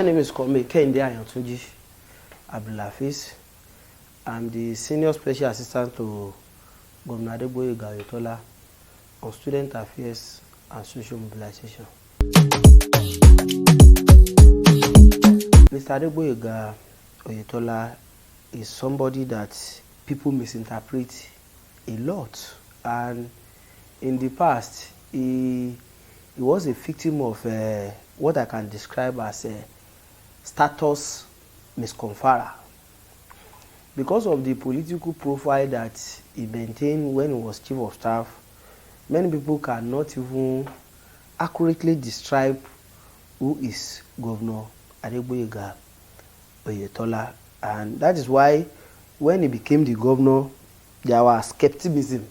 name is Kehinde Ayantunji Abdulhafiz. I'm the Senior Special Assistant to Governor Oyetola on Student Affairs and Social Mobilization. Mr. Oyetola is somebody that people misinterpret a lot, and in the past he was a victim of what I can describe as a status misconferral. Because of the political profile that he maintained when he was Chief of Staff, many people cannot even accurately describe who is Governor Oyetola, and that is why when he became the governor, there was skepticism.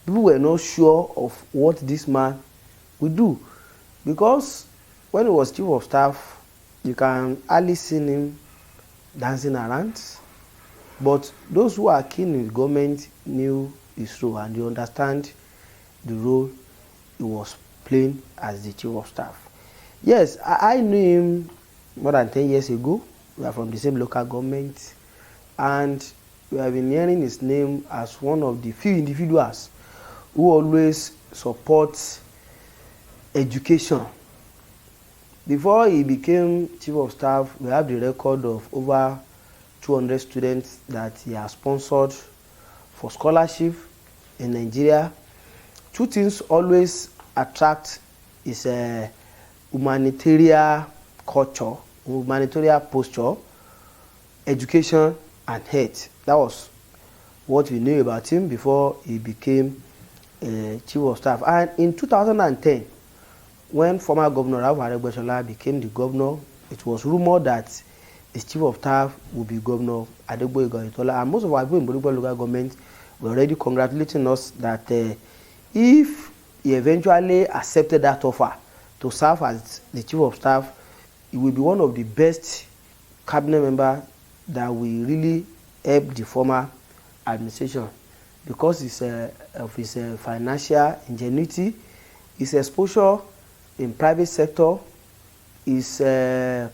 People were not sure of what this man would do, because when he was Chief of Staff, you can hardly see him dancing around. But those who are keen in government knew his role, and they understand the role he was playing as the Chief of Staff. Yes, I knew him more than 10 years ago. We are from the same local government, and we have been hearing his name as one of the few individuals who always support education. Before he became Chief of Staff, we have the record of over 200 students that he has sponsored for scholarship in Nigeria. Two things always attract is a humanitarian culture, humanitarian posture, education and health. That was what we knew about him before he became Chief of Staff. And in 2010, when former Governor Oyetola became the governor, it was rumored that his Chief of Staff would be Governor Oyetola, and most of our people in Boricua local government were already congratulating us that if he eventually accepted that offer to serve as the Chief of Staff, he will be one of the best cabinet members that will really help the former administration, because of his financial ingenuity, his exposure in private sector, his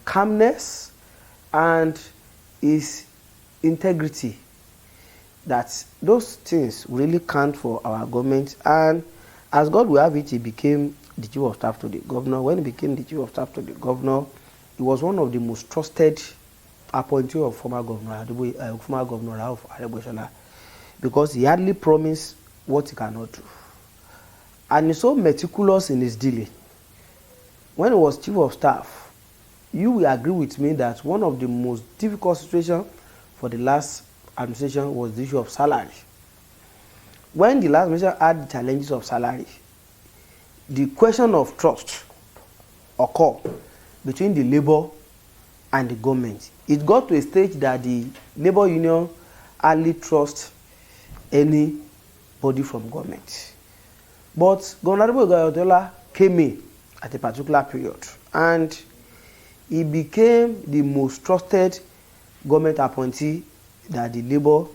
calmness, and his integrity. That those things really count for our government. And as God will have it, he became the Chief of Staff to the governor. When he became the Chief of Staff to the governor, he was one of the most trusted appointees of former Governor Oyetola, because he hardly promised what he cannot do. And he's so meticulous in his dealing. When he was Chief of Staff, you will agree with me that one of the most difficult situations for the last administration was the issue of salary. When the last administration had the challenges of salary, the question of trust occurred between the labor and the government. It got to a stage that the labor union hardly trust anybody from government. But Governor Oyetola came in at a particular period, and he became the most trusted government appointee that the labor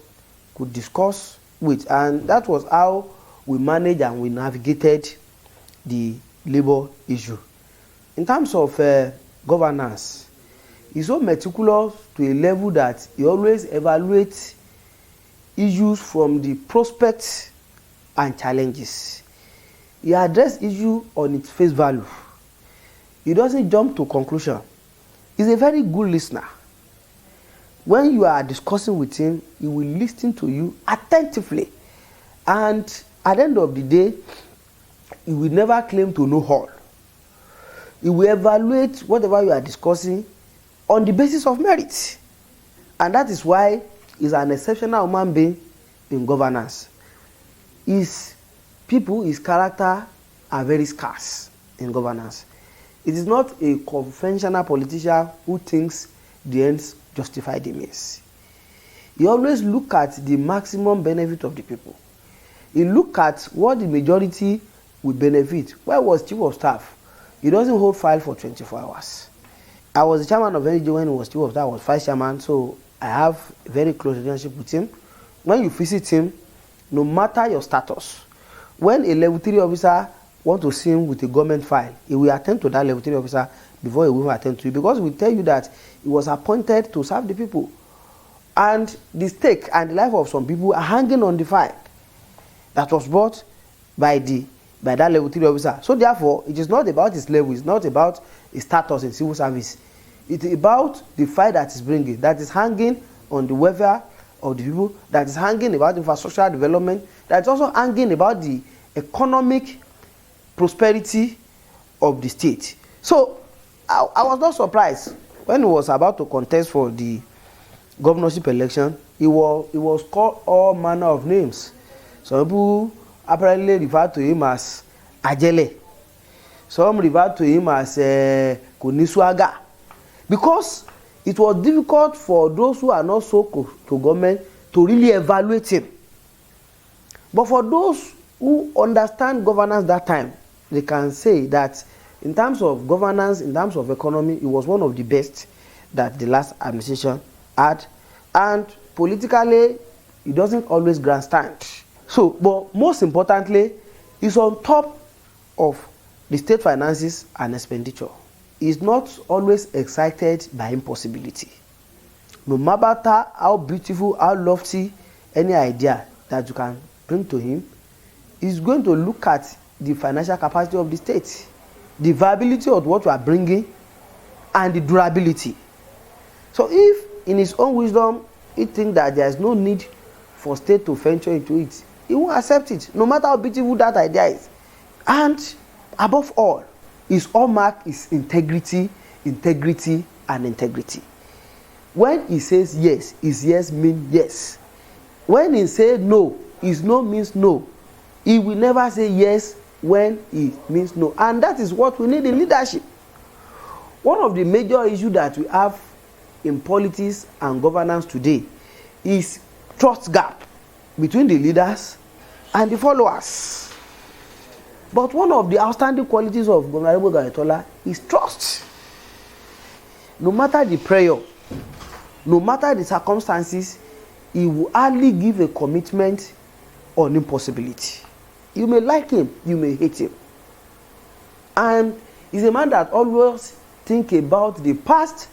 could discuss with, and that was how we managed and we navigated the labor issue. In terms of governance, he's so meticulous to a level that he always evaluates issues from the prospects and challenges. He addresses issue on its face value. He doesn't jump to conclusion. He's a very good listener. When you are discussing with him, he will listen to you attentively. And at the end of the day, he will never claim to know all. He will evaluate whatever you are discussing on the basis of merit. And that is why he's an exceptional human being in governance. His people, his character are very scarce in governance. It is not a conventional politician who thinks the ends justify the means. He always looks at the maximum benefit of the people. He looks at what the majority will benefit. Where was Chief of Staff? He doesn't hold file for 24 hours. I was the chairman of NG when he was Chief of Staff. I was vice chairman, so I have a very close relationship with him. When you visit him, no matter your status, when a level 3 officer wants to see him with a government file, he will attend to that level 3 officer before he will attend to it, because we tell you that he was appointed to serve the people, and the stake and the life of some people are hanging on the file that was brought by that level 3 officer. So therefore, it is not about his level, it's not about his status in civil service. It's about the fight that is bringing, that is hanging on the welfare of the people, that is hanging about infrastructural development, that is also hanging about the economic prosperity of the state. So I was not surprised when he was about to contest for the governorship election. He was called all manner of names. Some people apparently refer to him as Ajele. Some refer to him as Kuniswaga, because it was difficult for those who are not so close to government to really evaluate him. But for those who understand governance that time, they can say that in terms of governance, in terms of economy, it was one of the best that the last administration had. And politically, it doesn't always grandstand. So, but most importantly, it's on top of the state finances and expenditure. It's not always excited by impossibility. No matter how beautiful, how lofty any idea that you can bring to him, he's going to look at the financial capacity of the state, the viability of what you are bringing, and the durability. So if in his own wisdom he thinks that there is no need for state to venture into it, he won't accept it, no matter how beautiful that idea is. And above all, his hallmark is integrity, integrity, and integrity. When he says yes, his yes means yes. When he says no, his no means no. He will never say yes when he means no. And that is what we need in leadership. One of the major issues that we have in politics and governance today is trust gap between the leaders and the followers. But one of the outstanding qualities of Governor Oyetola is trust. No matter the prayer, no matter the circumstances, he will hardly give a commitment on impossibility. You may like him, you may hate him. And he's a man that always thinks about the past,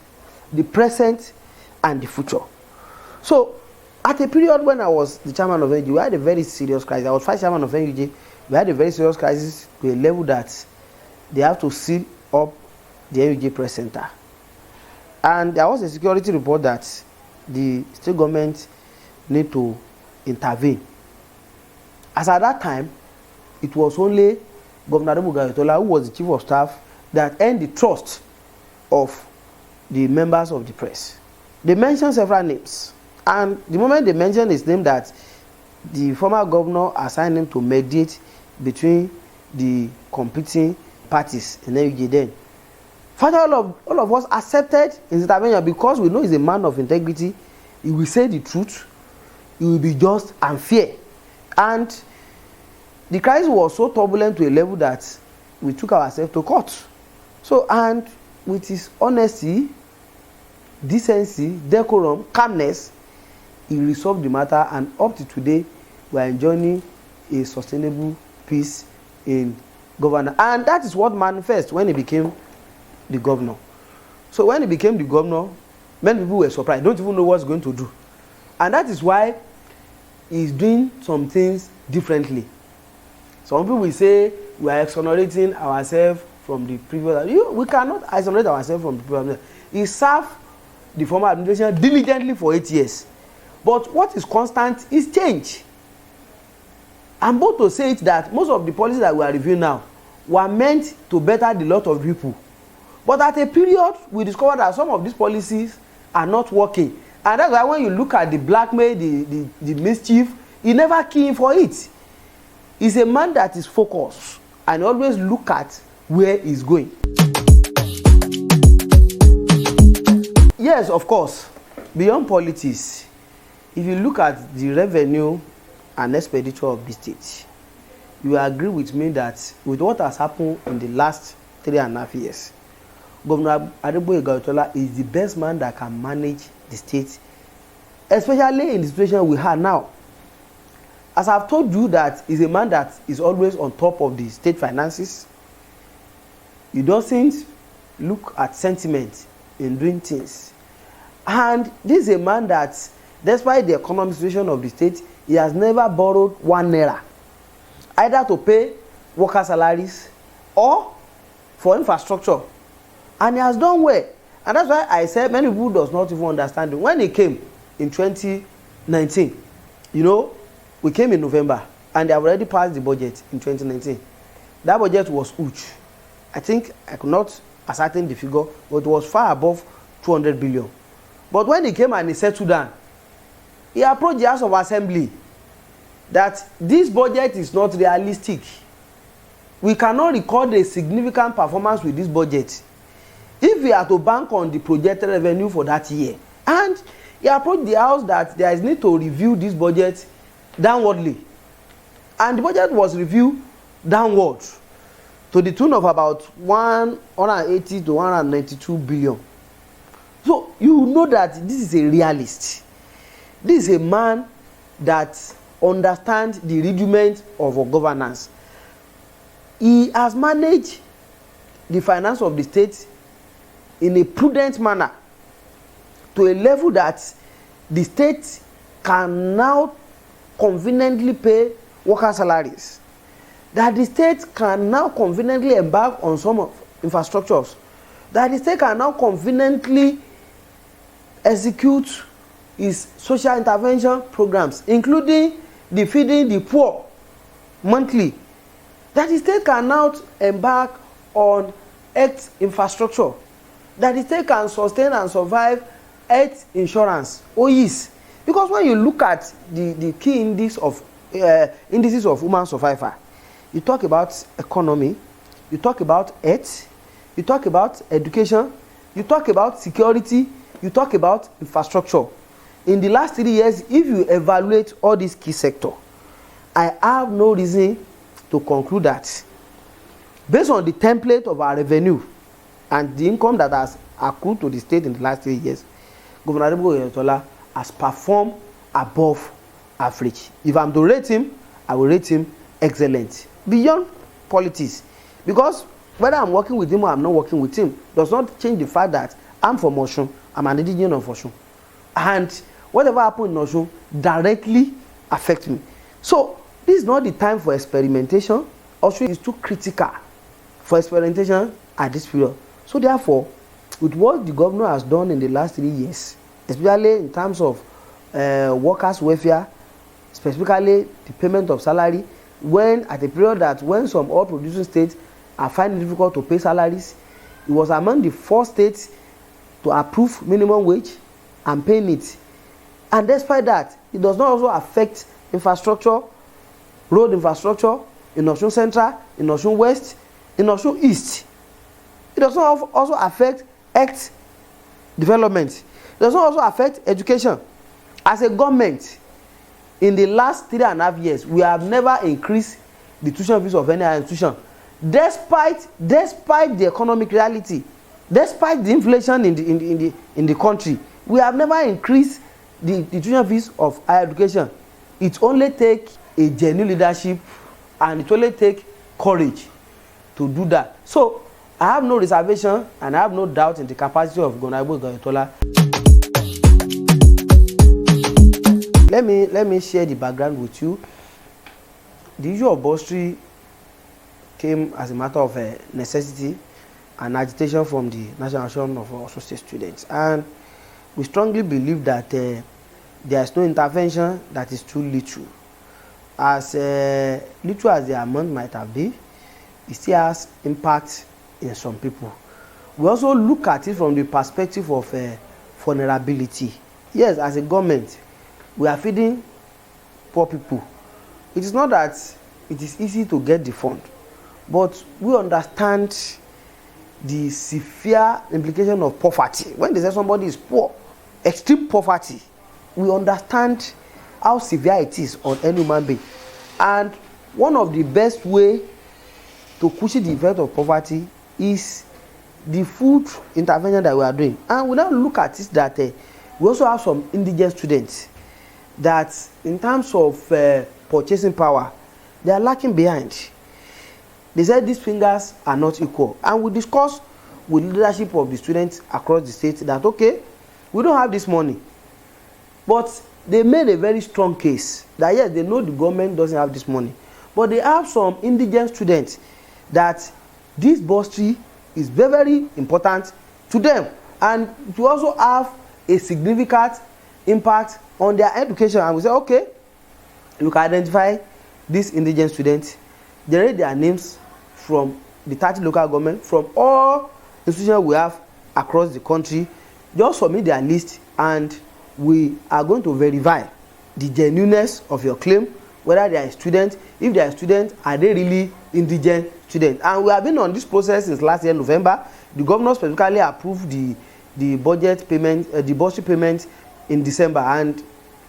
the present, and the future. So, at a period when I was the chairman of NUJ, we had a very serious crisis. I was vice chairman of NUJ. We had a very serious crisis to a level that they have to seal up the NUJ press center. And there was a security report that the state government need to intervene. As at that time, it was only Governor Oyetola, who was the chief of staff, that earned the trust of the members of the press. They mentioned several names. And the moment they mentioned his name, that the former governor assigned him to mediate between the competing parties in NUJ then. Finally, all of us accepted his intervention because we know he's a man of integrity. He will say the truth. He will be just and fair. And the crisis was so turbulent to a level that we took ourselves to court. So, and with his honesty, decency, decorum, calmness, he resolved the matter, and up to today, we are enjoying a sustainable peace in governance. And that is what manifests when he became the governor. So when he became the governor, many people were surprised, don't even know what's going to do. And that is why he's doing some things differently. Some people will say we are exonerating ourselves from the previous. We cannot isolate ourselves from the previous. He served the former administration diligently for 8 years. But what is constant is change. I'm bold to say it that most of the policies that we are reviewing now were meant to better the lot of people. But at a period, we discovered that some of these policies are not working. And that's why when you look at the blackmail, the mischief, he never keyed for it. He's a man that is focused and always look at where he's going. Yes, of course, beyond politics, if you look at the revenue and expenditure of the state, you agree with me that with what has happened in the last 3.5 years, Governor Oyetola is the best man that can manage the state, especially in the situation we have now. As I've told you, that he's a man that is always on top of the state finances. He doesn't look at sentiment in doing things. And this is a man that, despite the economic situation of the state, he has never borrowed 1 naira, either to pay worker salaries or for infrastructure. And he has done well. And that's why I said many people does not even understand it. When he came in 2019, you know, we came in November and they have already passed the budget in 2019. That budget was huge. I think I could not ascertain the figure, but it was far above 200 billion. But when he came and he settled down, he approached the House of Assembly that this budget is not realistic. We cannot record a significant performance with this budget if we are to bank on the projected revenue for that year. And he approached the House that there is need to review this budget downwardly. And the budget was reviewed downward to the tune of about 180 to 192 billion. So you know that this is a realist. This is a man that understands the rudiment of our governance. He has managed the finance of the state in a prudent manner to a level that the state can now conveniently pay worker salaries, that the state can now conveniently embark on some of infrastructures, that the state can now conveniently execute its social intervention programs, including the feeding the poor monthly, that the state can now embark on health infrastructure, that the state can sustain and survive health insurance, OEs. Because when you look at the key indices of human survival, you talk about economy, you talk about health, you talk about education, you talk about security, you talk about infrastructure. In the last 3 years, if you evaluate all these key sectors, I have no reason to conclude that based on the template of our revenue and the income that has accrued to the state in the last 3 years, Governor Oyetola has performed above average. If I'm to rate him, I will rate him excellent, beyond politics. Because whether I'm working with him or I'm not working with him does not change the fact that I'm from Osun, I'm an indigenous of Osun. And whatever happens in Osun directly affects me. So this is not the time for experimentation. Osun is too critical for experimentation at this period. So therefore, with what the governor has done in the last 3 years, especially in terms of workers' welfare, specifically the payment of salary, when at a period that when some oil producing states are finding it difficult to pay salaries, it was among the 4 states to approve minimum wage and paying it. And despite that, it does not also affect infrastructure, road infrastructure in Osun Central, in Osun West, in Osun East. It does not also affect health development. It does not also affect education. As a government, in the last 3.5 years, we have never increased the tuition fees of any institution, despite the economic reality, despite the inflation in the country. We have never increased the tuition fees of higher education. It only takes a genuine leadership and it only takes courage to do that. So I have no reservation and I have no doubt in the capacity of Governor Oyetola. Let me share the background with you. The issue of bursary came as a matter of necessity and agitation from the National Association of Osun State Students, and we strongly believe that there is no intervention that is too little. As little as the amount might have been, it still has impact in some people. We also look at it from the perspective of vulnerability. Yes, as a government, we are feeding poor people. It is not that it is easy to get the fund, but we understand the severe implication of poverty. When they say somebody is poor, extreme poverty, we understand how severe it is on any human being. And one of the best way to cushion the effect of poverty is the food intervention that we are doing. And we now look at it that we also have some indigent students that in terms of purchasing power, they are lacking behind. They said these fingers are not equal. And we discuss with leadership of the students across the state that okay, we don't have this money, but they made a very strong case that yes, they know the government doesn't have this money, but they have some indigent students that this bursary is very, very important to them, and to also have a significant impact on their education. And we say okay, you can identify these indigent students, generate their names from the 30 local government, from all institutions we have across the country, just submit their list, and we are going to verify the genuineness of your claim, whether they are a student. If they are a student, are they really indigent students? And we have been on this process since last year November. The governor specifically approved the budget payment, the bursary payment in December, and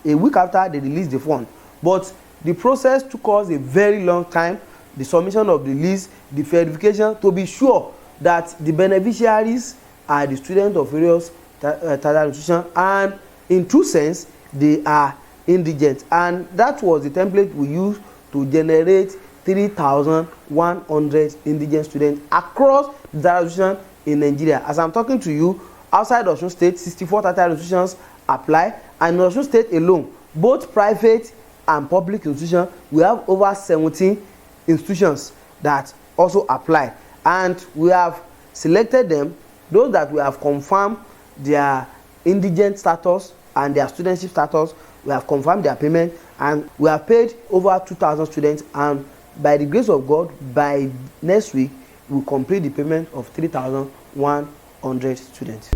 a week after they released the fund. But the process took us a very long time. The submission of the list, the verification, to be sure that the beneficiaries are the students of various tertiary institutions, and in true sense they are indigent. And that was the template we used to generate 3,100 indigent students across the tertiary institutions in Nigeria. As I'm talking to you, outside Osun State, 64 tertiary institutions apply, and in Osun State alone, both private and public institutions, we have over 17 institutions that also apply, and we have selected them, those that we have confirmed their indigent status and their studentship status. We have confirmed their payment, and we have paid over 2,000 students, and by the grace of God, by next week we will complete the payment of 3,100 students.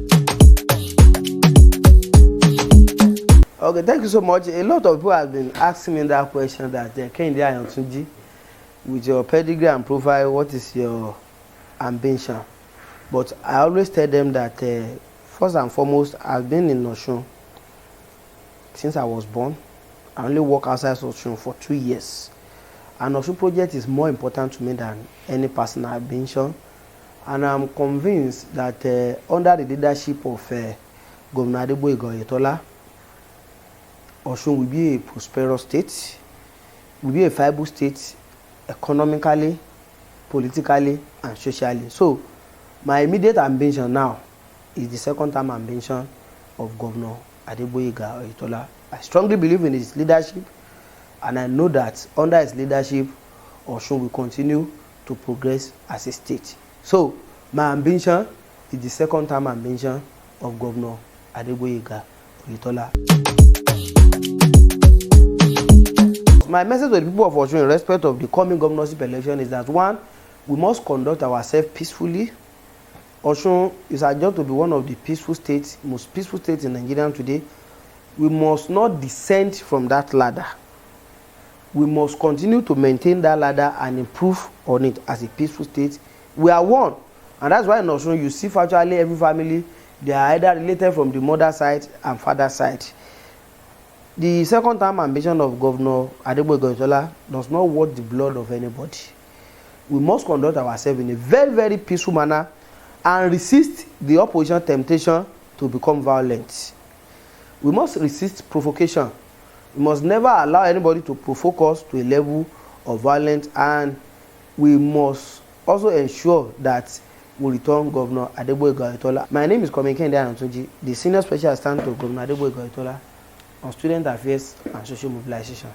Okay, thank you so much. A lot of people have been asking me that question, that Kehinde Ayantunji, with your pedigree and profile, what is your ambition? But I always tell them that first and foremost, I've been in Osun since I was born. I only work outside Osun for 2 years. And Osun project is more important to me than any personal ambition. And I'm convinced that under the leadership of Governor Oyetola, Osun will be a prosperous state, will be a viable state economically, politically, and socially. So my immediate ambition now is the second-term ambition of Governor Oyetola. I strongly believe in his leadership, and I know that under his leadership, Osun will continue to progress as a state. So my ambition is the second-term ambition of Governor Oyetola. My message to the people of Osun in respect of the coming governorship election is that, one, we must conduct ourselves peacefully. Osun is adjudged to be one of the peaceful states, most peaceful states in Nigeria today. We must not descend from that ladder. We must continue to maintain that ladder and improve on it as a peaceful state. We are one, and that's why in Osun you see virtually every family, they are either related from the mother side and father side. The second-term ambition of Governor Oyetola does not want the blood of anybody. We must conduct ourselves in a very, very peaceful manner and resist the opposition temptation to become violent. We must resist provocation. We must never allow anybody to provoke us to a level of violence, and we must also ensure that we return Governor Oyetola. My name is Kehinde Ayantunji, the Senior Special Assistant to Governor Oyetola on Student Affairs and Social Mobilization.